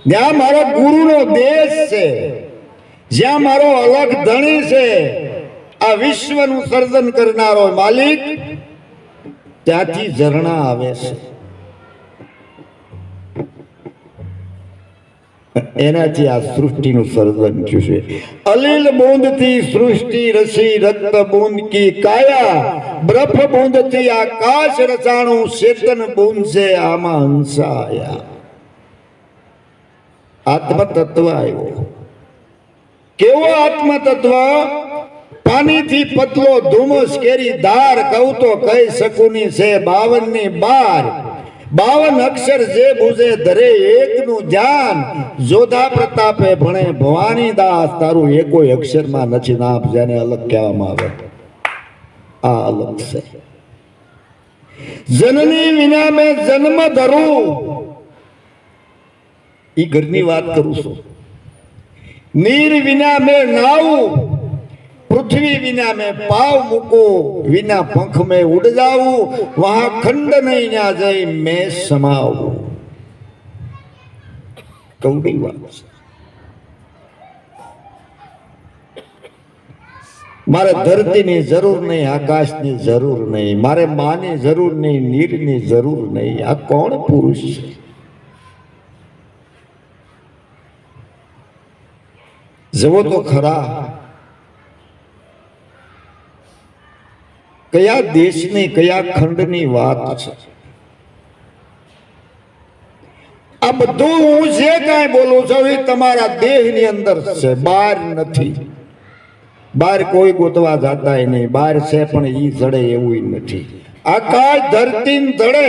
જ્યાં મારો ગુરુનો દેશ છે, જ્યાં મારો અલગ ધણી છે, આ વિશ્વનું સર્જન કરનારો માલિક, ત્યાંથી ઝરણા આવે છે. એનાથી આ સૃષ્ટિનું સર્જન થયું છે. અલીલ બૂંદ થી સૃષ્ટિ રસી, રક્ત બૂંદ કી કાયા, બરફ બૂંદ થી આકાશ રચાણું, ચેતન બૂંદ છે આમાં હંસા આયા. આત્મ તત્વ આવ્યો. કેવો આત્મ તત્વ? પાણીથી પતલો ધુમસ કેરી ધાર, કહું તો કહી શકુની છે 52 ની 52 અક્ષર જે બુજે ધરે એકનું ધ્યાન, જોધા પ્રતાપે ભણે ભવાની દાસ, તારું એકોય અક્ષરમાં નથી નાપ, જેને અલગ કહેવામાં આવે. આ અલગ છે. જનની વિના મેં જન્મ ધરું, ઈ ઘરની વાત કરું છું. નીર વિના મેં નાવું, પૃથ્વી વિના મેં પાવ મૂકું, વિના પંખ મેં ઉડ જાઉં, વહાં ખંડ નહીં ન્યા જઈ મેં સમાવું. કવડી વાત છે. મારે ધરતીની જરૂર નહીં, આકાશની જરૂર નહીં, મારે માની જરૂર નહીં, નીરની જરૂર નહીં. આ કોણ પુરુષ છે? જવો તો ખરા, કયા દેશની કયા ખંડની વાત છે. આ બધું હું જે કાંઈ બોલું છું એ તમારા દેહની અંદર છે, બહાર નથી. બહાર કોઈ ગોતવા જાતા નહીં, બહાર છે પણ ઈ જડે એવું નથી. આકાશ ધરતી જડે,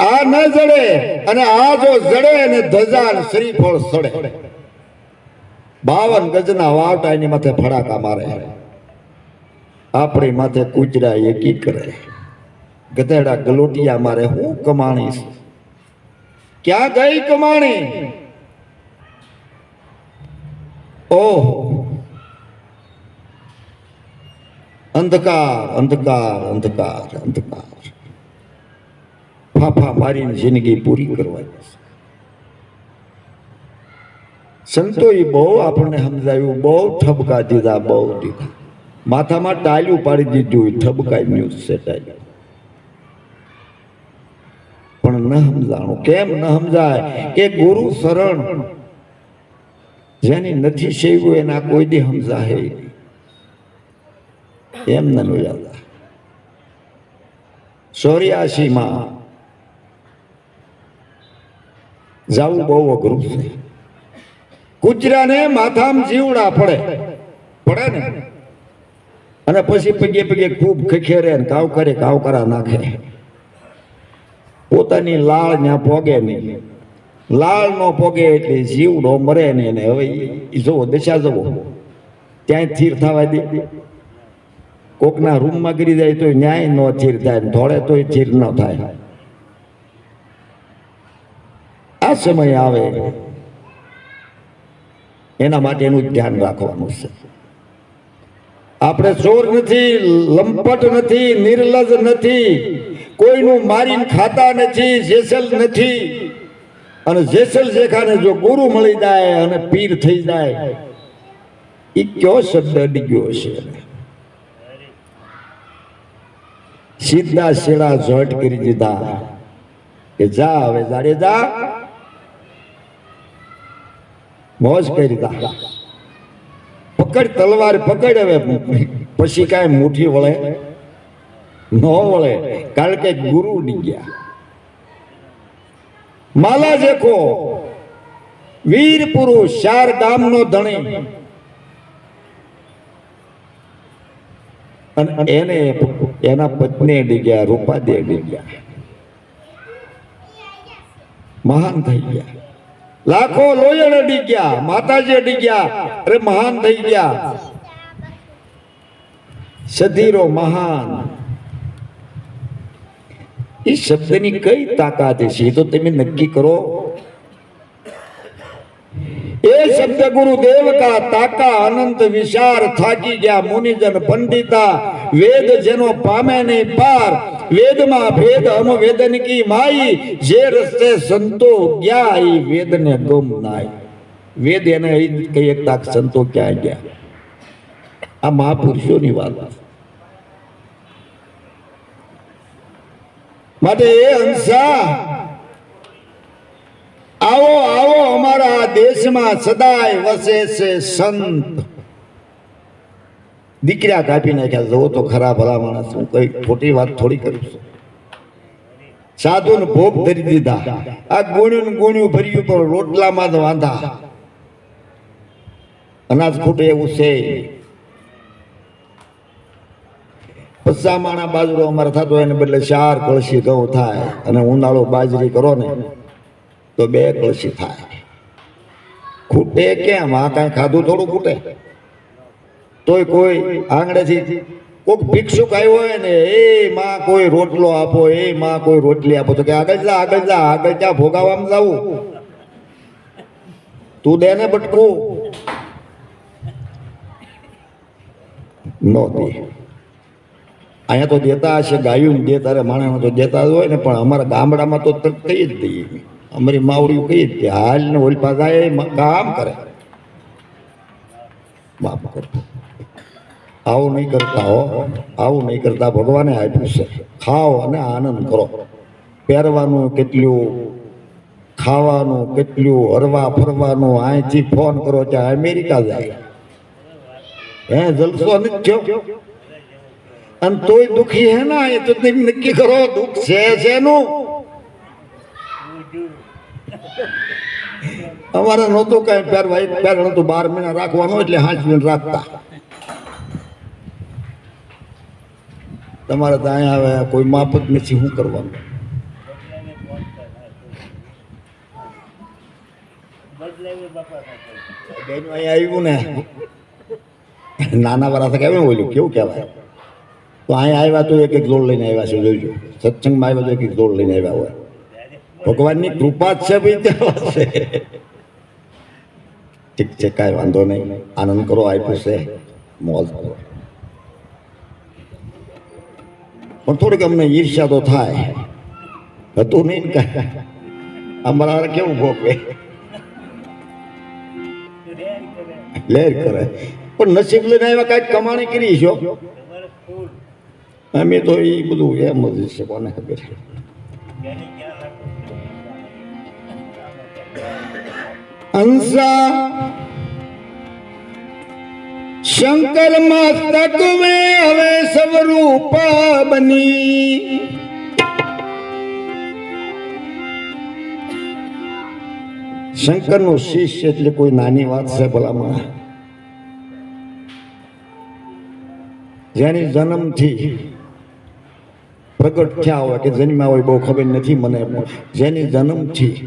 આ ન જડે, અને આ જો જડે અને ધજા શ્રીફળ સડે. 52 ગજના વાવટા એની માથે ફડાકા મારે, આપણી માથે કૂતરા એકી કરે, ગધેડા ગલોટિયા મારે. હું કમાણી છે? ક્યાં ગઈ કમાણી? ઓહ, અંધકાર અંધકાર અંધકાર અંધકાર, ફાફા મારીને જિંદગી પૂરી કરવાની. સંતોએ બહુ આપણને સમજાવ્યું, બહુ ઠપકા દીધા, બહુ દીધા. માથામાં ટાલ્યું પાડી દીધું, ઠબકાઈ ન્યૂઝ સેટાઈ, પણ ન સમજાણું. કેમ ન સમજાય? કે ગુરુ શરણ જેની નથી સેવ્યું એના કોઈ દી સમજાય એમ ન યાદ. 84 જાવું બહુ અઘરું છે. કૂતરાને માથામાં જીવડા પડે ને, અને પછી પગે પગે ખૂબ ખખેરે ને કાવ કરે, કાવકરા નાખે. પોતાની લાળ ત્યાં પોગે નહીં, લાળ નો પોગે એટલે જીવડો મરે ને. હવે જોવો દશા જવો, ત્યાં થીર થવા દે. કોકના રૂમમાં ગરી જાય તો ન્યાય નો થીર થાય, ધોળે તો થીર ન થાય. આ સમય આવે એના માટે એનું ધ્યાન રાખવાનું છે. આપણે ચોર નથી, લંપટ નથી, નિર્લજ નથી, કોઈનું મારીને ખાતા નથી, જેસલ નથી. અને જેસલ જેખાને જો ગુરુ મળી જાય અને પીર થઈ જાય, એ કયો શબ્દ અડીગ્યો છે? સીધા શેડા જોટ કરી દીધા કે જા હવે જાડેજા, મોજ કરી દીધા. પકડ તલવાર પકડ. હવે પછી કાંઈ મુઠ્ઠી વળે ન વળે, કારણ કે ગુરુ ઉડી ગયા. માલા જેખો વીર પુરુષ, 4 ગામનો ધણી, અને એને એના પત્ની અડી ગયા, રૂપાદે અડી ગયા, મહાન થઈ ગયા. લાખો લોયણ અડી ગયા, માતાજી અડી ગયા, અરે મહાન થઈ ગયા. સધીરો મહાન, એ શબ્દની કઈ તાકાત છે એ તો તમે નક્કી કરો. એ શબ્દ ગુરુદેવ કા તાકા અનંત વિચાર થાકી ગયા મુનિજન પંડિતા, વેદ જેનો પામે નહીં પાર, વેદમાં ભેદ હમ વેદન કી માઈ, જે રસ્તે સંતો ગયા ઈ વેદને ગમ નાય. વેદ એને કહી એકતા સંતો ક્યાં ગયા? આ મહાપુરુષોની વાત. માટે એ હંસા આવો આવો, અમારા દેશમાં સદાય વસે છે સંત. દીકરા કાપી નાખ્યા. જો તો ખરા ભલા માણસ, હું કઈ ખોટી વાત થોડી કરું છું. સાધુ ને ભોગ ધરી દીધા. આ ગુણ્યું ગુણ્યું ભર્યું, પણ રોટલામાં જ વાંધા. અનાજ ખૂટે એવું છે. પચામાણા બાજરો અમારે થતો એને બદલે 4 કળશી ઘઉં થાય, અને ઉનાળો બાજરી કરો ને તો 2 કળશી થાય. ખૂટે કેમ? આ કાંઈ ખાધું થોડું ખૂટે? તોય કોઈ આંગળેથી કોઈક ભિક્ષુક આવ્યો હોય ને, એ માં કોઈ રોટલો આપો, એ માં કોઈ રોટલી આપો, તો કે આગળ જા આગળ જા, આગળ જા, ભોગાવામાં જાવું. તું દે ને બટકું. નો દે. અહીંયા તો દેતા હશે, ગાયું દે, તારે માણસ તો દેતા જ હોય ને, પણ અમારા ગામડામાં તો કઈ જ દઈએ. અમારી માવડીઓ કઈ જ દે, હાલ ને ઓલી પાસે કામ કરે. બાપ કરતો આવું નહીં કરતા હો, આવું નહીં કરતા. ભગવાને આપ્યું છે, ખાઓ અને આનંદ કરો. પહેરવાનું કેટલું, ખાવાનું કેટલું, હરવા ફરવાનું. અહીંથી ફોન કરો ત્યાં અમેરિકા જાય, હે જલસો નથી થયો. અને તોય દુખી હે ના, એ તો નક્કી કરો દુઃખ છે શેનું. અમારે નહોતું કઈ પહેરવા, એક પહેર નતું 12 મહિના રાખવાનું, એટલે 5 મહિના રાખતા. તમારે તો અહીંયા આવે કોઈ માફત નથી, શું કરવાનું? બેનું અહીંયા આવ્યું ને, નાના વાળા કેવું બોલ્યું, કેવું કહેવાય? તો અહીંયા આવ્યા તો એક જોડ લઈને આવ્યા છે. જોઈજો, સત્સંગમાં આવ્યા તો એક જોડ લઈને આવ્યા હોય. ભગવાનની કૃપા જ છે ભાઈ, ત્યાં છે. ઠીક છે, કાંઈ વાંધો નહીં. આનંદ કરો, આપ્યું છે, મોજ કરો. પણ થોડીક અમને ઈર્ષ્યા તો થાય. હતું નહીં ને કાંઈ. અમારા કેવું ભોગવે, લેર કરે. પણ નસીબ લઈને આવ્યા, કાંઈક કમાણી કરી છો. અમે તો એ બધું એમ જ છે, કોને ખબર છે. હંસા શંકર મસ્તક મેં હવે સ્વરૂપ બની, શંકર નું શિષ્ય એટલે કોઈ નાની વાત છે ભલામાં. જેની જન્મથી પ્રગટ થયા હોય કે જન્મ્યા હોય બહુ ખબર નથી મને, જેની જન્મથી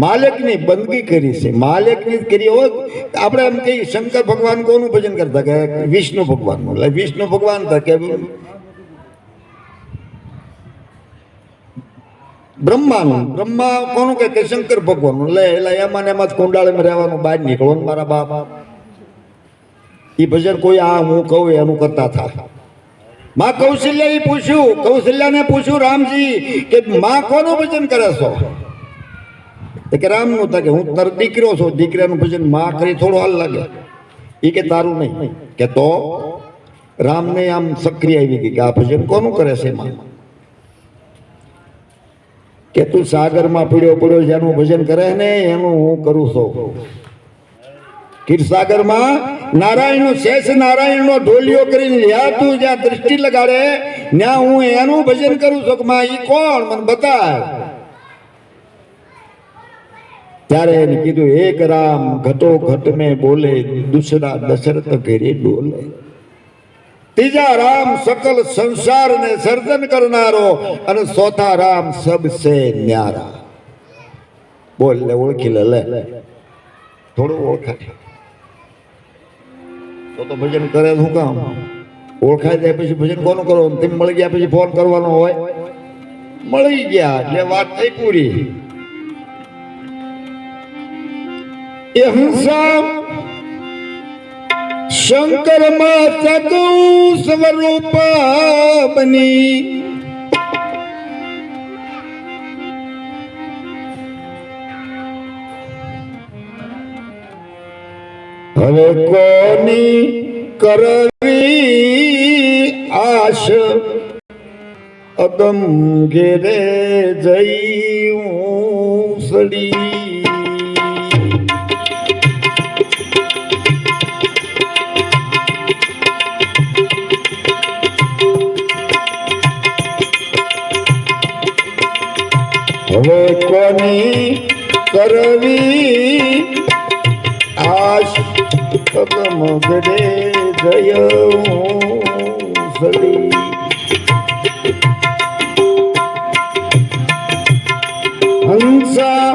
માલિકની બંદગી કરી છે, માલિકની કરી હોય. આપણે એમ કહીએ શંકર ભગવાન કોનું ભજન કરતા? કે વિષ્ણુ ભગવાનનું. એટલે વિષ્ણુ ભગવાન હતા કે બ્રહ્માનું? બ્રહ્મા કોનું કે શંકર ભગવાનનું. એટલે એમાં એમાં જ કુંડાળીમાં રહેવાનું, બહાર નીકળવાનું. મારા બાપ એ ભજન કોઈ આ હું કહું એનું કરતા હતા. માં કૌશલ્યા પૂછ્યું, કૌશલ્યાને પૂછ્યું રામજી કે માં કોનું ભજન કરે છો? કે રામનું. કે હું તારો દીકરો છું, દીકરાનું ભજન માં કરી થોડું હાલ લાગે. એ કે તારું નહીં. કે તો રામને આમ સક્રિય આવી ગઈ કે આ ભજન કોનું કરે છે માં? કે તું સાગરમાં પડ્યો પડ્યો જેનું ભજન કરે ને એનું હું કરું છું. ક્ષીરસાગરમાં નારાયણનો શેષ નારાયણનો ઢોલિયો કરીને લ્યા તું જ્યાં દ્રષ્ટિ લગાડે ત્યાં હું એનું ભજન કરું છું. કે માં ઈ કોણ મને બતાવ. ત્યારે એને કીધું એક રામ ઘટો ઘટ મેં બોલે, દૂસરા દશરથ ઘેરે ડોલે. ત્રીજા રામ સકલ સંસાર ને સર્જન કરનારો, અને ચોથા રામ સબસે ન્યારા. બોલ લે, ઓળખી લે, થોડું ઓળખાય તો ભજન કરે. શું કામ? ઓળખાઈ જાય પછી ભજન કોનું કરો? તેમ મળી ગયા પછી ફોન કરવાનો હોય. મળી ગયા એટલે વાત થઈ પૂરી. એ હંસા શંકર માં ચતુ સ્વરૂપ બની હવે કોની કરવી આશ અગમ ઘેરે જઈ સડી હવે કોની કરવી આશ અગમ ઘેરે જય સડી હંસા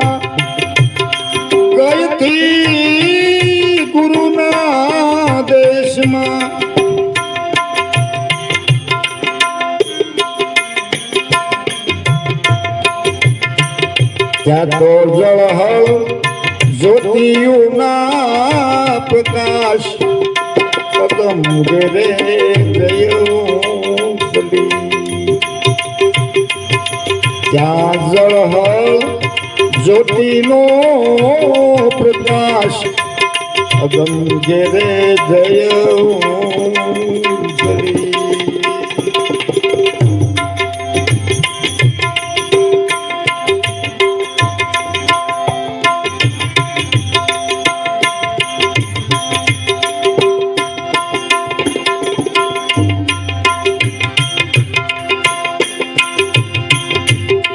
કઈથી ગુરુના દેશમાં ત્યાં તો જળહળ જ્યોતિયુના પ્રકાશ પદમ ઘેરે ગયો ત્યાં જળહળ જ્યોતિનો પ્રકાશ અગમ ઘેરે જયો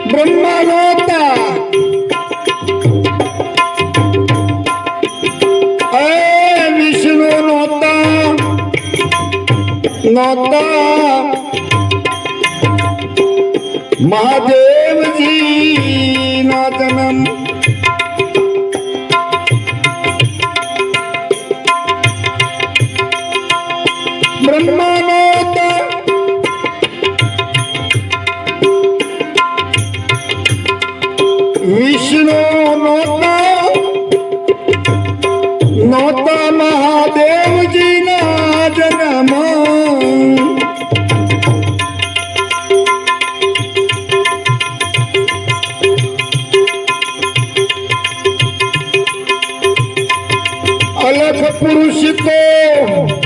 બ્રહ્મા નહોતા વિષ્ણુ નહોતા મહાદેવજી નો જન્મ બ્રહ્મા નહોતા વિષ્ણુ નહોતા મહાદેવજી ના જન્મ અલખ પુરુષ તો